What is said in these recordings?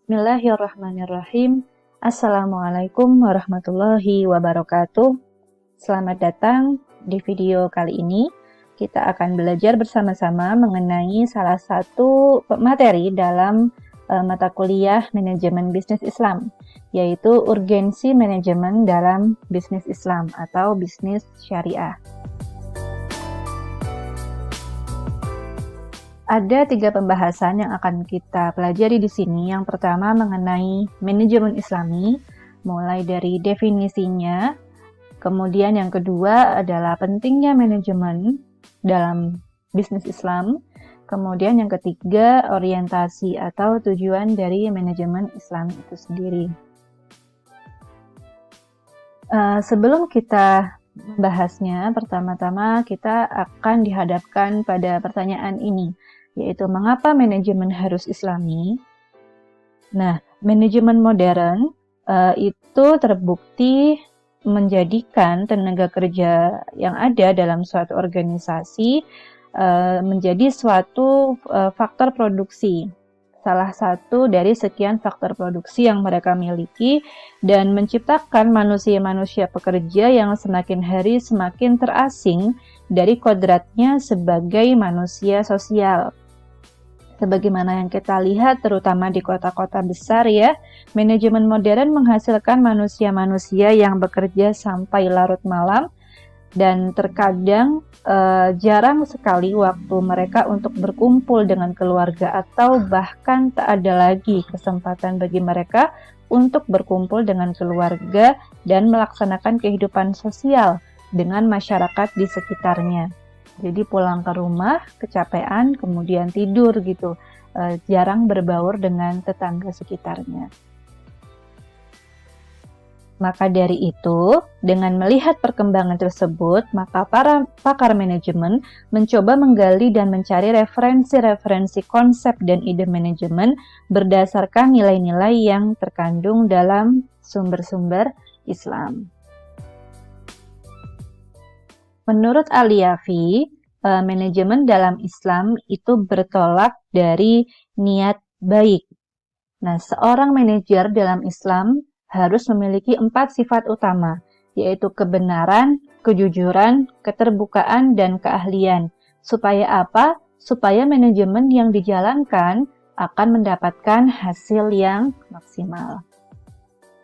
Bismillahirrahmanirrahim. Assalamualaikum warahmatullahi wabarakatuh. Selamat datang di video kali ini. Kita akan belajar bersama-sama mengenai salah satu materi dalam mata kuliah manajemen bisnis Islam, yaitu urgensi manajemen dalam bisnis Islam atau bisnis syariah. Ada 3 pembahasan yang akan kita pelajari di sini. Yang pertama mengenai manajemen Islami, mulai dari definisinya. Kemudian yang kedua adalah pentingnya manajemen dalam bisnis Islam. Kemudian yang ketiga, orientasi atau tujuan dari manajemen Islam itu sendiri. Sebelum kita membahasnya, pertama-tama kita akan dihadapkan pada pertanyaan ini, yaitu mengapa manajemen harus Islami? Nah, manajemen modern itu terbukti menjadikan tenaga kerja yang ada dalam suatu organisasi menjadi suatu faktor produksi. Salah satu dari sekian faktor produksi yang mereka miliki dan menciptakan manusia-manusia pekerja yang semakin hari semakin terasing dari kodratnya sebagai manusia sosial. Sebagaimana yang kita lihat terutama di kota-kota besar ya, manajemen modern menghasilkan manusia-manusia yang bekerja sampai larut malam dan terkadang jarang sekali waktu mereka untuk berkumpul dengan keluarga atau bahkan tak ada lagi kesempatan bagi mereka untuk berkumpul dengan keluarga dan melaksanakan kehidupan sosial dengan masyarakat di sekitarnya. Jadi pulang ke rumah, kecapean, kemudian tidur gitu, jarang berbaur dengan tetangga sekitarnya. Maka dari itu, dengan melihat perkembangan tersebut, maka para pakar manajemen mencoba menggali dan mencari referensi-referensi konsep dan ide manajemen berdasarkan nilai-nilai yang terkandung dalam sumber-sumber Islam. Menurut Al-Yafi, manajemen dalam Islam itu bertolak dari niat baik. Nah, seorang manajer dalam Islam harus memiliki 4 sifat utama, yaitu kebenaran, kejujuran, keterbukaan, dan keahlian. Supaya apa? Supaya manajemen yang dijalankan akan mendapatkan hasil yang maksimal.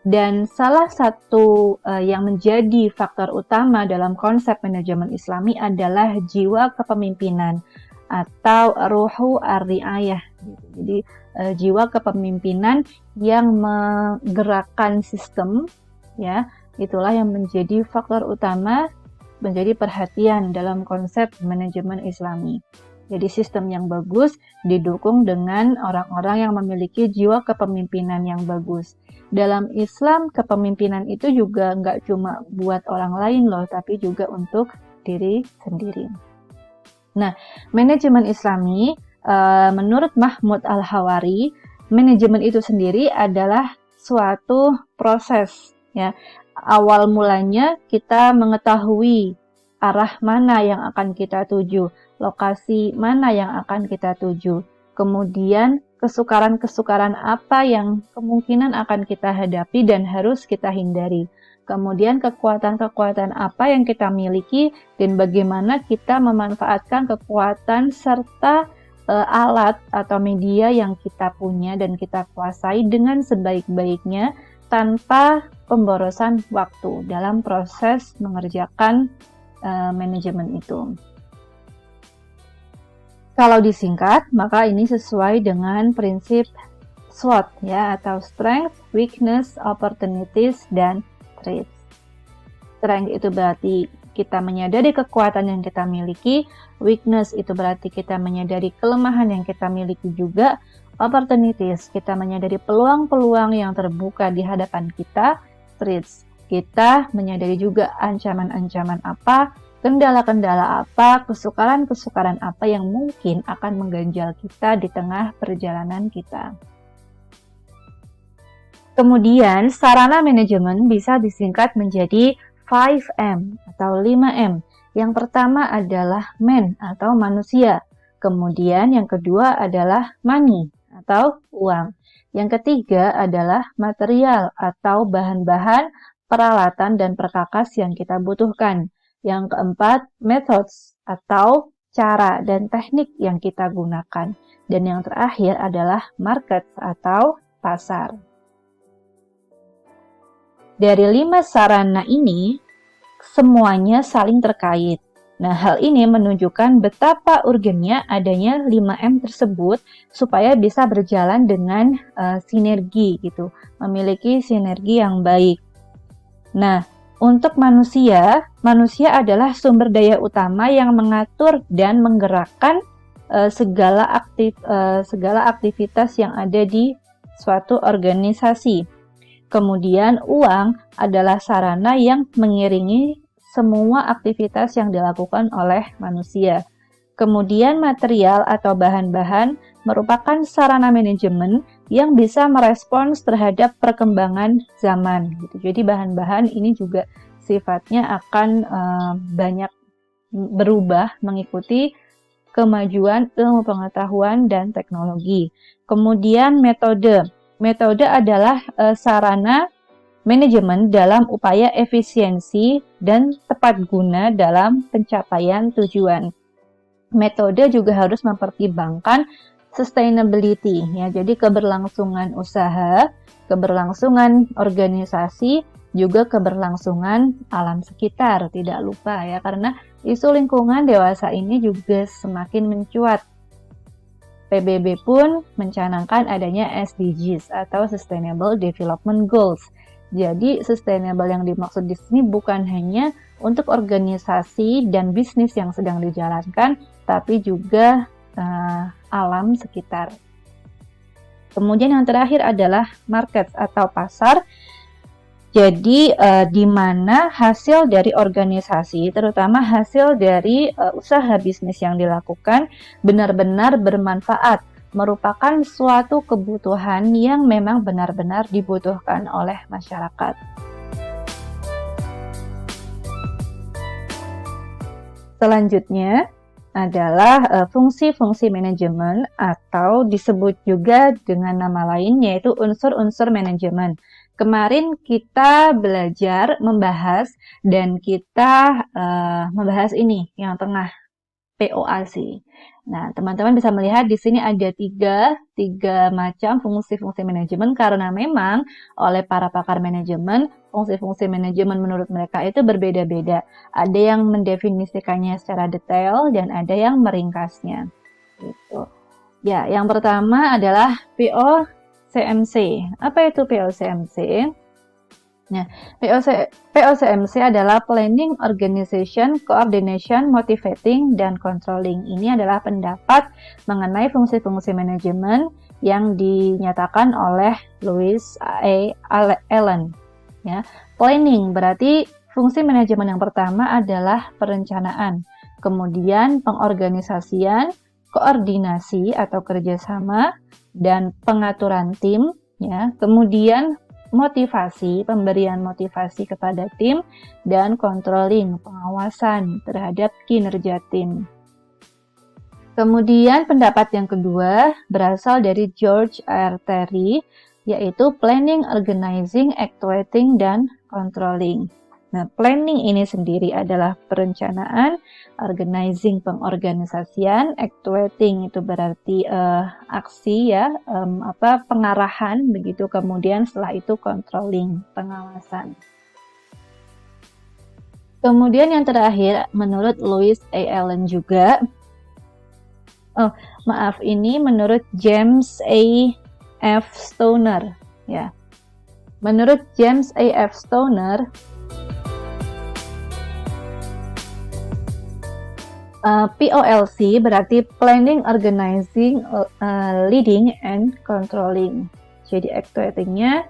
Dan salah satu yang menjadi faktor utama dalam konsep manajemen Islami adalah jiwa kepemimpinan atau ruhu ar-riayah. Jadi jiwa kepemimpinan yang menggerakkan sistem, ya, itulah yang menjadi faktor utama, menjadi perhatian dalam konsep manajemen Islami. Jadi sistem yang bagus didukung dengan orang-orang yang memiliki jiwa kepemimpinan yang bagus. Dalam Islam, kepemimpinan itu juga nggak cuma buat orang lain loh, tapi juga untuk diri sendiri. Nah, manajemen Islami, menurut Mahmud Al-Hawari, manajemen itu sendiri adalah suatu proses. Ya. Awal mulanya kita mengetahui arah mana yang akan kita tuju, lokasi mana yang akan kita tuju. Kemudian kesukaran-kesukaran apa yang kemungkinan akan kita hadapi dan harus kita hindari. Kemudian kekuatan-kekuatan apa yang kita miliki dan bagaimana kita memanfaatkan kekuatan serta alat atau media yang kita punya dan kita kuasai dengan sebaik-baiknya tanpa pemborosan waktu dalam proses mengerjakan manajemen itu. Kalau disingkat, maka ini sesuai dengan prinsip SWOT ya, atau Strength, Weakness, Opportunities, dan Threats. Strength itu berarti kita menyadari kekuatan yang kita miliki, weakness itu berarti kita menyadari kelemahan yang kita miliki juga, opportunities kita menyadari peluang-peluang yang terbuka di hadapan kita, threats kita menyadari juga ancaman-ancaman apa, kendala-kendala apa, kesukaran-kesukaran apa yang mungkin akan mengganjal kita di tengah perjalanan kita. Kemudian, sarana manajemen bisa disingkat menjadi 5M atau 5M. Yang pertama adalah man atau manusia. Kemudian yang kedua adalah money atau uang. Yang ketiga adalah material atau bahan-bahan, peralatan, dan perkakas yang kita butuhkan. Yang keempat, methods atau cara dan teknik yang kita gunakan. Dan yang terakhir adalah market atau pasar. Dari 5 sarana ini, semuanya saling terkait. Nah, hal ini menunjukkan betapa urgennya adanya 5M tersebut supaya bisa berjalan dengan sinergi gitu, memiliki sinergi yang baik. Nah, untuk manusia adalah sumber daya utama yang mengatur dan menggerakkan segala aktivitas yang ada di suatu organisasi. Kemudian uang adalah sarana yang mengiringi semua aktivitas yang dilakukan oleh manusia. Kemudian material atau bahan-bahan merupakan sarana manajemen yang bisa merespons terhadap perkembangan zaman. Gitu. Jadi bahan-bahan ini juga sifatnya akan banyak berubah mengikuti kemajuan ilmu pengetahuan dan teknologi. Kemudian metode. Metode adalah sarana manajemen dalam upaya efisiensi dan tepat guna dalam pencapaian tujuan. Metode juga harus mempertimbangkan sustainability, ya. Jadi keberlangsungan usaha, keberlangsungan organisasi, juga keberlangsungan alam sekitar. Tidak lupa ya, karena isu lingkungan dewasa ini juga semakin mencuat. PBB pun mencanangkan adanya SDGs atau Sustainable Development Goals. Jadi, sustainable yang dimaksud di sini bukan hanya untuk organisasi dan bisnis yang sedang dijalankan, tapi juga alam sekitar. Kemudian yang terakhir adalah market atau pasar. Jadi, di mana hasil dari organisasi, terutama hasil dari usaha bisnis yang dilakukan, benar-benar bermanfaat, merupakan suatu kebutuhan yang memang benar-benar dibutuhkan oleh masyarakat. Selanjutnya adalah fungsi-fungsi manajemen atau disebut juga dengan nama lain yaitu unsur-unsur manajemen. Kemarin kita belajar membahas dan kita membahas ini yang tengah, POAC. Nah, teman-teman bisa melihat di sini ada tiga macam fungsi-fungsi manajemen karena memang oleh para pakar manajemen, fungsi-fungsi manajemen menurut mereka itu berbeda-beda. Ada yang mendefinisikannya secara detail dan ada yang meringkasnya. Gitu. Ya, yang pertama adalah POCMC. Apa itu POCMC? Nah, POCMC adalah Planning, Organization, Coordination, Motivating, dan Controlling. Ini adalah pendapat mengenai fungsi-fungsi manajemen yang dinyatakan oleh Louis A. Allen. Ya, planning berarti fungsi manajemen yang pertama adalah perencanaan, kemudian pengorganisasian, koordinasi atau kerjasama, dan pengaturan tim. Ya, kemudian motivasi, pemberian motivasi kepada tim, dan controlling, pengawasan terhadap kinerja tim. Kemudian pendapat yang kedua berasal dari George R. Terry, yaitu planning, organizing, actuating, dan controlling. Nah, planning ini sendiri adalah perencanaan, organizing pengorganisasian, actuating itu berarti aksi ya, pengarahan begitu, kemudian setelah itu controlling, pengawasan. Kemudian yang terakhir menurut Louis A. Allen juga, ini menurut James A. F. Stoner ya. Menurut James A. F. Stoner, POLC berarti Planning, Organizing, Leading, and Controlling. Jadi actuating-nya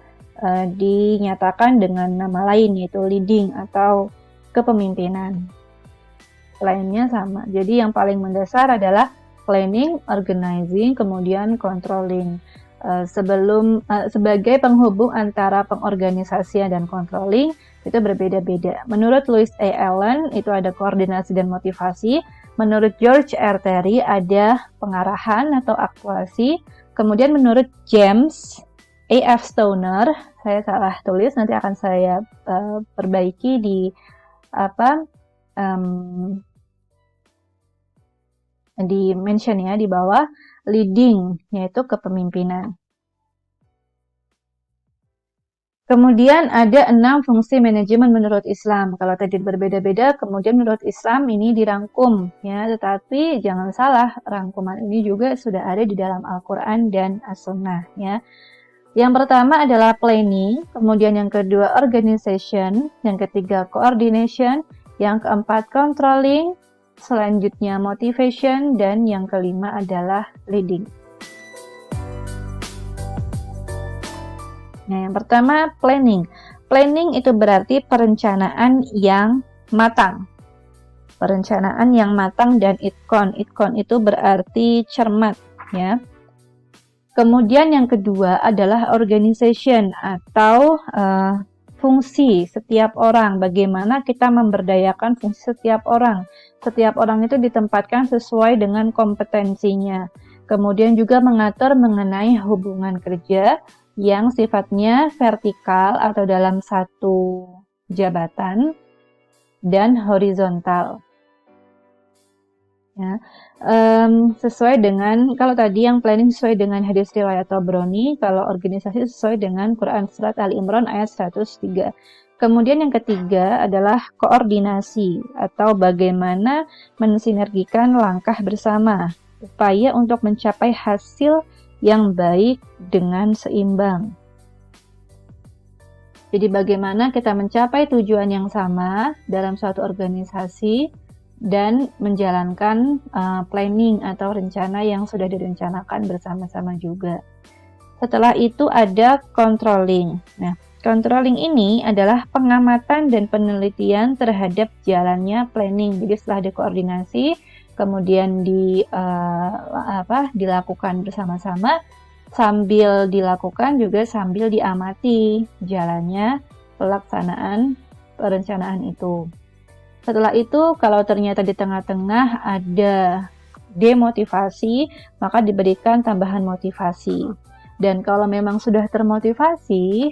dinyatakan dengan nama lain yaitu leading atau kepemimpinan. Lainnya sama. Jadi yang paling mendasar adalah planning, organizing, kemudian controlling. Sebagai penghubung antara pengorganisasian dan controlling itu berbeda-beda. Menurut Louis A. Allen itu ada koordinasi dan motivasi. Menurut George R. Terry ada pengarahan atau aktuasi. Kemudian menurut James A.F. Stauner, saya salah tulis, nanti akan saya perbaiki di di mention ya di bawah, leading, yaitu kepemimpinan. Kemudian ada 6 fungsi manajemen menurut Islam. Kalau tadi berbeda-beda, kemudian menurut Islam ini dirangkum ya, tetapi jangan salah, rangkuman ini juga sudah ada di dalam Al-Qur'an dan As-Sunnah ya. Yang pertama adalah planning, kemudian yang kedua organization, yang ketiga coordination, yang keempat controlling, selanjutnya motivation, dan yang kelima adalah leading. Nah, yang pertama planning. Planning itu berarti perencanaan yang matang. Perencanaan yang matang dan itkon. Itkon itu berarti cermat ya. Kemudian yang kedua adalah organization atau fungsi setiap orang. Bagaimana kita memberdayakan fungsi setiap orang. Setiap orang itu ditempatkan sesuai dengan kompetensinya. Kemudian juga mengatur mengenai hubungan kerja yang sifatnya vertikal atau dalam satu jabatan dan horizontal. Ya, sesuai dengan, kalau tadi yang planning sesuai dengan hadis riwayat Tabrani, kalau organisasi sesuai dengan Quran Surat Ali Imran ayat 103. Kemudian yang ketiga adalah koordinasi atau bagaimana mensinergikan langkah bersama, upaya untuk mencapai hasil yang baik dengan seimbang. Jadi bagaimana kita mencapai tujuan yang sama dalam suatu organisasi dan menjalankan planning atau rencana yang sudah direncanakan bersama-sama juga. Setelah itu ada controlling. Nah, controlling ini adalah pengamatan dan penelitian terhadap jalannya planning. Jadi setelah dikoordinasi, kemudian dilakukan bersama-sama, sambil dilakukan juga sambil diamati jalannya pelaksanaan perencanaan itu. Setelah itu, kalau ternyata di tengah-tengah ada demotivasi, maka diberikan tambahan motivasi. Dan kalau memang sudah termotivasi,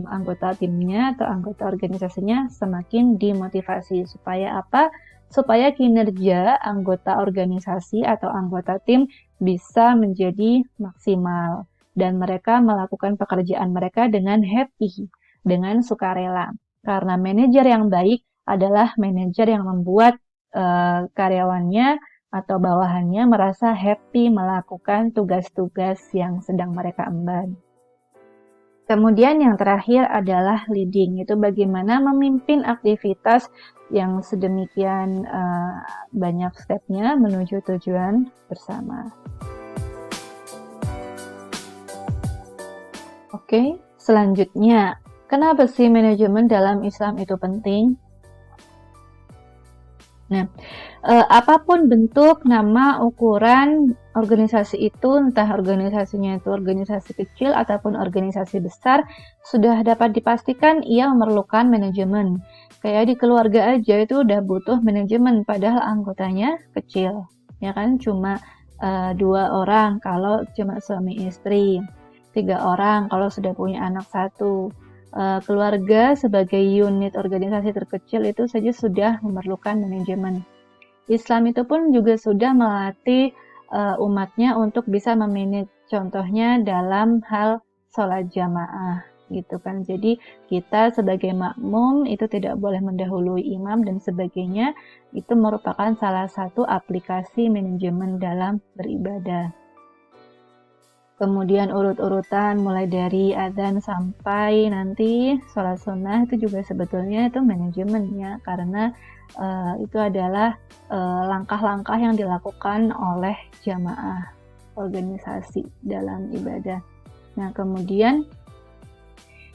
anggota timnya atau anggota organisasinya semakin dimotivasi. Supaya apa? Supaya kinerja anggota organisasi atau anggota tim bisa menjadi maksimal. Dan mereka melakukan pekerjaan mereka dengan happy, dengan sukarela. Karena manajer yang baik adalah manajer yang membuat karyawannya atau bawahannya merasa happy melakukan tugas-tugas yang sedang mereka emban. Kemudian yang terakhir adalah leading, itu bagaimana memimpin aktivitas yang sedemikian banyak stepnya menuju tujuan bersama. Oke, selanjutnya, kenapa sih manajemen dalam Islam itu penting? Nah, apapun bentuk, nama, ukuran organisasi itu, entah organisasinya itu organisasi kecil ataupun organisasi besar, sudah dapat dipastikan ia memerlukan manajemen. Kayak di keluarga aja itu udah butuh manajemen, padahal anggotanya kecil. Ya kan, cuma 2 orang kalau cuma suami istri, 3 orang kalau sudah punya anak 1. Keluarga sebagai unit organisasi terkecil itu saja sudah memerlukan manajemen. Islam itu pun juga sudah melatih umatnya untuk bisa memanage, contohnya dalam hal sholat jamaah gitu kan. Jadi kita sebagai makmum itu tidak boleh mendahului imam dan sebagainya. Itu merupakan salah satu aplikasi manajemen dalam beribadah. Kemudian urut-urutan mulai dari adzan sampai nanti sholat sunnah itu juga sebetulnya itu manajemennya, karena itu adalah langkah-langkah yang dilakukan oleh jamaah organisasi dalam ibadah. Nah, kemudian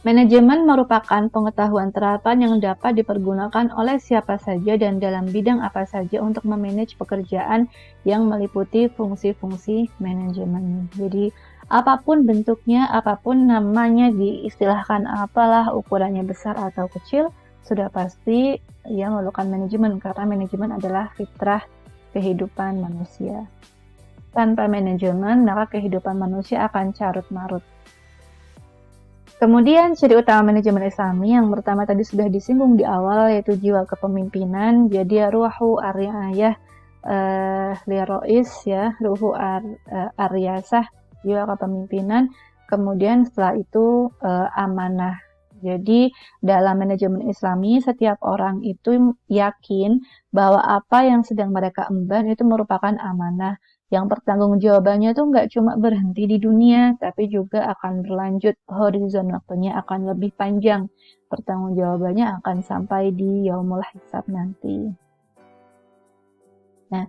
manajemen merupakan pengetahuan terapan yang dapat dipergunakan oleh siapa saja dan dalam bidang apa saja untuk memanage pekerjaan yang meliputi fungsi-fungsi manajemen. Jadi apapun bentuknya, apapun namanya, diistilahkan apalah, ukurannya besar atau kecil, sudah pasti ia memerlukan manajemen, karena manajemen adalah fitrah kehidupan manusia. Tanpa manajemen, maka kehidupan manusia akan carut marut. Kemudian ciri utama manajemen Islami yang pertama tadi sudah disinggung di awal, yaitu jiwa kepemimpinan. Jadi ruhu ar-riayah lirois, ya, ruhu ar-riyasah, jiwa kepemimpinan. Kemudian setelah itu amanah. Jadi dalam manajemen Islami setiap orang itu yakin bahwa apa yang sedang mereka emban itu merupakan amanah yang pertanggungjawabannya tuh nggak cuma berhenti di dunia, tapi juga akan berlanjut, horizon waktunya akan lebih panjang, pertanggungjawabannya akan sampai di yaumul hisab nanti. Nah,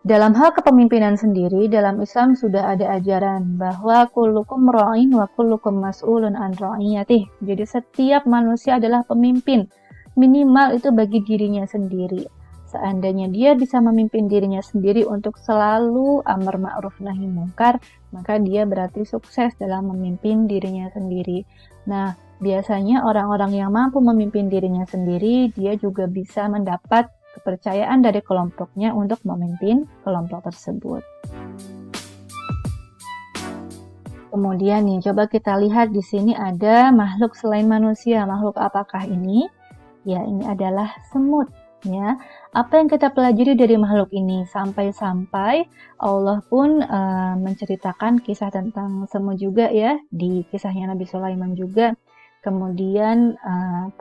dalam hal kepemimpinan sendiri, dalam Islam sudah ada ajaran bahwa kullukum ra'in wa kullukum mas'ulun an ra'iyatih. Jadi setiap manusia adalah pemimpin, minimal itu bagi dirinya sendiri. Seandainya dia bisa memimpin dirinya sendiri untuk selalu amar ma'ruf nahi mungkar, maka dia berarti sukses dalam memimpin dirinya sendiri. Nah, biasanya orang-orang yang mampu memimpin dirinya sendiri, dia juga bisa mendapat kepercayaan dari kelompoknya untuk memimpin kelompok tersebut. Kemudian nih, coba kita lihat di sini ada makhluk selain manusia. Makhluk apakah ini? Ya, ini adalah semut. Ya, apa yang kita pelajari dari makhluk ini sampai-sampai Allah pun menceritakan kisah tentang semut juga ya di kisahnya Nabi Sulaiman juga. Kemudian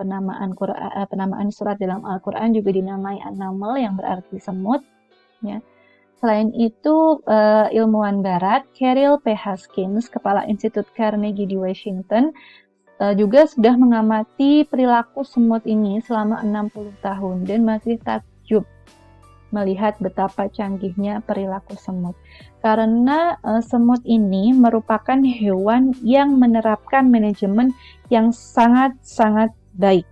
penamaan surat dalam Al-Quran juga dinamai An-Naml yang berarti semut. Ya. Selain itu, ilmuwan Barat Carol P. Haskins, Kepala Institut Carnegie di Washington, juga sudah mengamati perilaku semut ini selama 60 tahun dan masih takjub melihat betapa canggihnya perilaku semut. Karena semut ini merupakan hewan yang menerapkan manajemen yang sangat-sangat baik.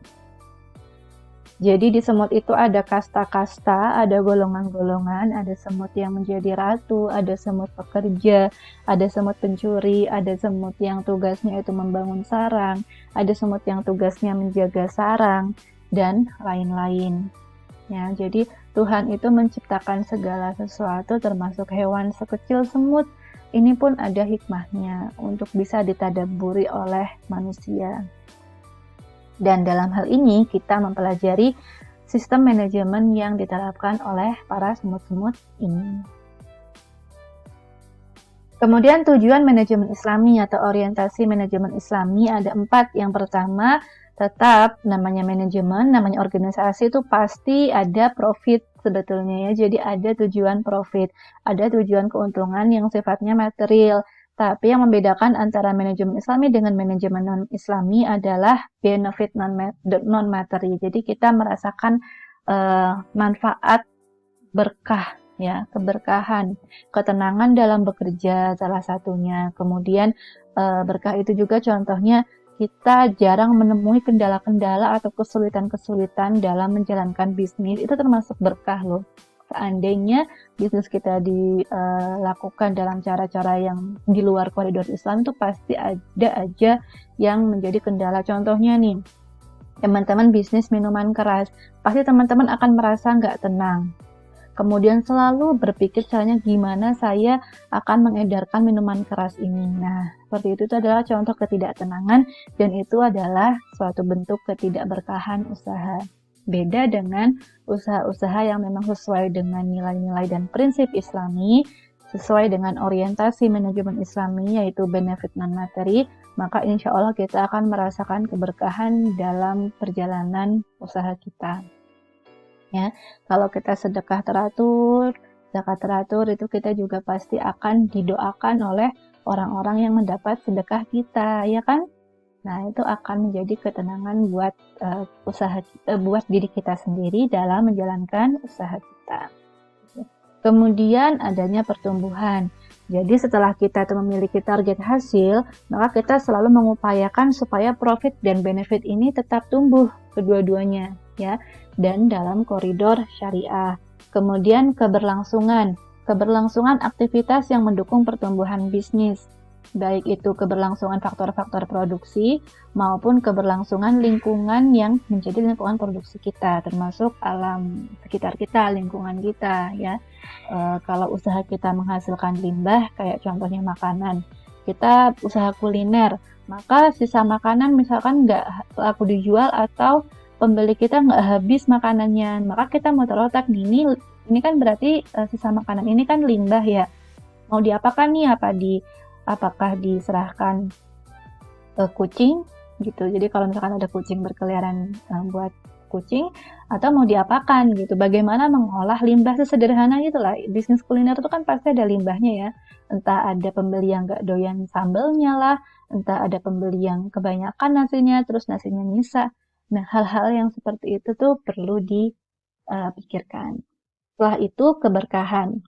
Jadi di semut itu ada kasta-kasta, ada golongan-golongan, ada semut yang menjadi ratu, ada semut pekerja, ada semut pencuri, ada semut yang tugasnya itu membangun sarang, ada semut yang tugasnya menjaga sarang, dan lain-lain. Ya, jadi Tuhan itu menciptakan segala sesuatu termasuk hewan sekecil semut. Ini pun ada hikmahnya untuk bisa ditadabburi oleh manusia. Dan dalam hal ini kita mempelajari sistem manajemen yang diterapkan oleh para semut-semut ini. Kemudian tujuan manajemen Islami atau orientasi manajemen Islami ada 4. Yang pertama, tetap namanya manajemen, namanya organisasi itu pasti ada profit sebetulnya ya. Jadi ada tujuan profit, ada tujuan keuntungan yang sifatnya material. Tapi yang membedakan antara manajemen Islami dengan manajemen non-Islami adalah benefit non-materi. Jadi kita merasakan manfaat berkah, ya, keberkahan, ketenangan dalam bekerja salah satunya. Kemudian berkah itu juga contohnya kita jarang menemui kendala-kendala atau kesulitan-kesulitan dalam menjalankan bisnis. Itu termasuk berkah loh. Seandainya bisnis kita dilakukan dalam cara-cara yang di luar koridor Islam, itu pasti ada aja yang menjadi kendala. Contohnya nih, teman-teman bisnis minuman keras, pasti teman-teman akan merasa nggak tenang. Kemudian selalu berpikir caranya gimana saya akan mengedarkan minuman keras ini. Nah, seperti itu adalah contoh ketidaktenangan dan itu adalah suatu bentuk ketidakberkahan usaha. Beda dengan usaha-usaha yang memang sesuai dengan nilai-nilai dan prinsip Islami, sesuai dengan orientasi manajemen Islami yaitu benefit non-materi, maka insya Allah kita akan merasakan keberkahan dalam perjalanan usaha kita. Ya, kalau kita sedekah teratur, zakat teratur, itu kita juga pasti akan didoakan oleh orang-orang yang mendapat sedekah kita, ya kan? Nah, itu akan menjadi ketenangan buat usaha kita, buat diri kita sendiri dalam menjalankan usaha kita. Kemudian adanya pertumbuhan. Jadi setelah kita memiliki target hasil, maka kita selalu mengupayakan supaya profit dan benefit ini tetap tumbuh kedua-duanya, ya, dan dalam koridor syariah. Kemudian keberlangsungan aktivitas yang mendukung pertumbuhan bisnis. Baik itu keberlangsungan faktor-faktor produksi maupun keberlangsungan lingkungan yang menjadi lingkungan produksi kita, termasuk alam sekitar kita, lingkungan kita, ya. Kalau usaha kita menghasilkan limbah, kayak contohnya makanan, kita usaha kuliner, maka sisa makanan misalkan nggak laku dijual atau pembeli kita nggak habis makanannya, maka kita mau terletak nih, ini kan berarti sisa makanan ini kan limbah ya, mau diapakan nih, apakah diserahkan ke kucing gitu. Jadi kalau misalkan ada kucing berkeliaran buat kucing, atau mau diapakan gitu. Bagaimana mengolah limbah sesederhana itulah. Bisnis kuliner itu kan pasti ada limbahnya ya. Entah ada pembeli yang nggak doyan sambelnya lah, entah ada pembeli yang kebanyakan nasinya, terus nasinya nyisa. Nah, hal-hal yang seperti itu tuh perlu dipikirkan. Setelah itu keberkahan.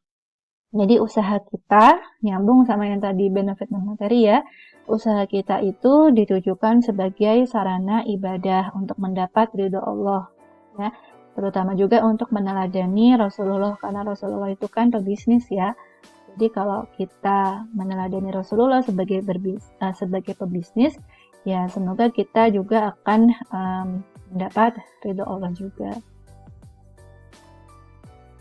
Jadi usaha kita, nyambung sama yang tadi benefit dan materi ya, usaha kita itu ditujukan sebagai sarana ibadah untuk mendapat ridho Allah. Ya, terutama juga untuk meneladani Rasulullah, karena Rasulullah itu kan pebisnis ya. Jadi kalau kita meneladani Rasulullah sebagai pebisnis, ya semoga kita juga akan mendapat ridho Allah juga.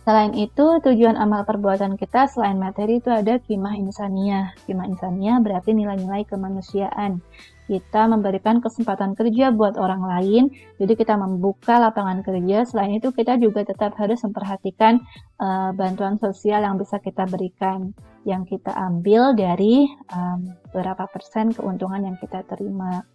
Selain itu, tujuan amal perbuatan kita selain materi itu ada qimah insaniyah. Qimah insaniyah berarti nilai-nilai kemanusiaan. Kita memberikan kesempatan kerja buat orang lain, jadi kita membuka lapangan kerja. Selain itu, kita juga tetap harus memperhatikan bantuan sosial yang bisa kita berikan, yang kita ambil dari berapa persen keuntungan yang kita terima.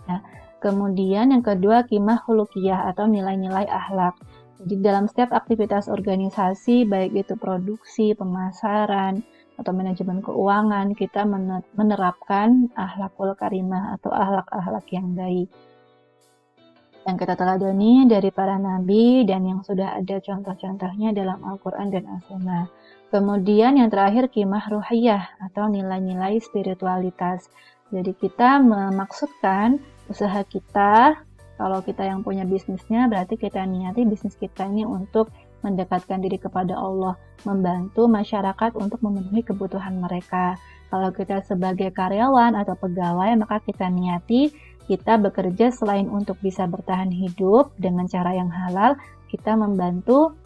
Nah, kemudian yang kedua, qimah khuluqiyah atau nilai-nilai akhlak. Jadi dalam setiap aktivitas organisasi, baik itu produksi, pemasaran, atau manajemen keuangan, kita menerapkan akhlakul karimah atau akhlak-akhlak yang baik. Yang kita teladani dari para nabi dan yang sudah ada contoh-contohnya dalam Al-Quran dan As-Sunnah. Kemudian yang terakhir qimah ruhiyah atau nilai-nilai spiritualitas. Jadi kita memaksudkan usaha kita, kalau kita yang punya bisnisnya, berarti kita niati bisnis kita ini untuk mendekatkan diri kepada Allah, membantu masyarakat untuk memenuhi kebutuhan mereka. Kalau kita sebagai karyawan atau pegawai, maka kita niati kita bekerja selain untuk bisa bertahan hidup dengan cara yang halal, kita membantu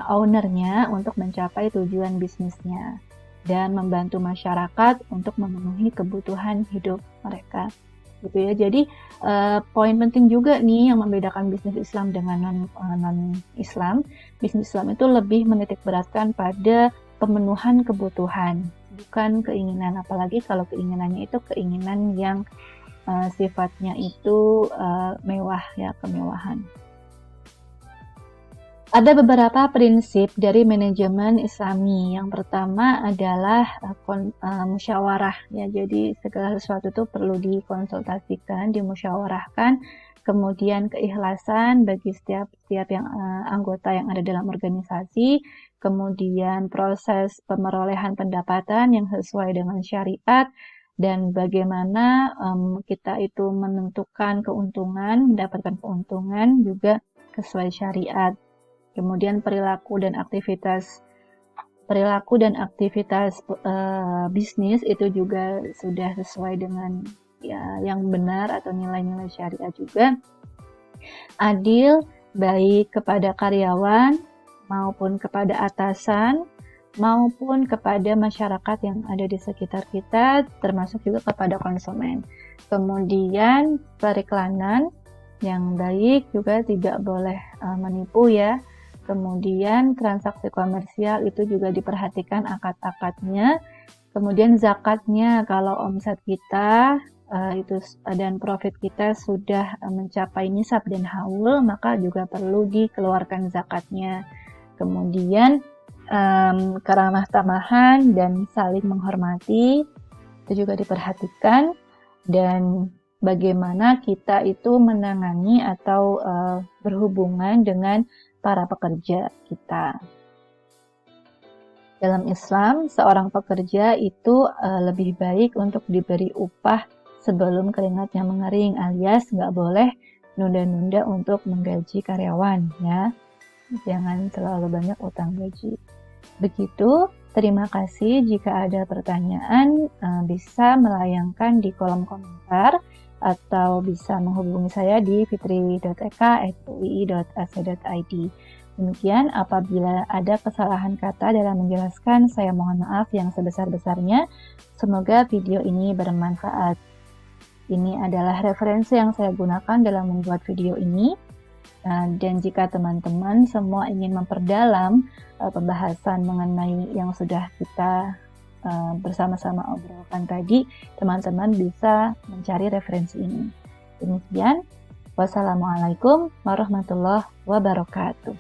ownernya untuk mencapai tujuan bisnisnya dan membantu masyarakat untuk memenuhi kebutuhan hidup mereka. Gitu ya. Jadi poin penting juga nih yang membedakan bisnis Islam dengan non-Islam. Bisnis Islam itu lebih menitik beratkan pada pemenuhan kebutuhan, bukan keinginan. Apalagi kalau keinginannya itu keinginan yang sifatnya itu mewah ya, kemewahan. Ada beberapa prinsip dari manajemen Islami. Yang pertama adalah musyawarah ya. Jadi segala sesuatu itu perlu dikonsultasikan, dimusyawarahkan. Kemudian keikhlasan bagi setiap yang anggota yang ada dalam organisasi. Kemudian proses pemerolehan pendapatan yang sesuai dengan syariat dan bagaimana kita itu menentukan keuntungan, mendapatkan keuntungan juga sesuai syariat. Kemudian perilaku dan aktivitas bisnis itu juga sudah sesuai dengan ya yang benar atau nilai-nilai syariat juga. Adil baik kepada karyawan maupun kepada atasan maupun kepada masyarakat yang ada di sekitar kita, termasuk juga kepada konsumen. Kemudian periklanan yang baik juga tidak boleh menipu ya. Kemudian transaksi komersial itu juga diperhatikan akad-akadnya. Kemudian zakatnya, kalau omset kita itu dan profit kita sudah mencapai nisab dan haul, maka juga perlu dikeluarkan zakatnya. Kemudian keramah tamahan dan saling menghormati itu juga diperhatikan, dan bagaimana kita itu menangani atau berhubungan dengan para pekerja kita. Dalam Islam, seorang pekerja itu lebih baik untuk diberi upah sebelum keringatnya mengering, alias nggak boleh nunda-nunda untuk menggaji karyawan ya. Jangan terlalu banyak utang gaji. Begitu, terima kasih. Jika ada pertanyaan bisa melayangkan di kolom komentar atau bisa menghubungi saya di fitri.eka@ui.ac.id. Demikian, apabila ada kesalahan kata dalam menjelaskan, saya mohon maaf yang sebesar-besarnya. Semoga video ini bermanfaat. Ini adalah referensi yang saya gunakan dalam membuat video ini. Dan jika teman-teman semua ingin memperdalam pembahasan mengenai yang sudah kita bersama-sama obrolkan tadi, teman-teman bisa mencari referensi ini. Demikian, wassalamualaikum warahmatullahi wabarakatuh.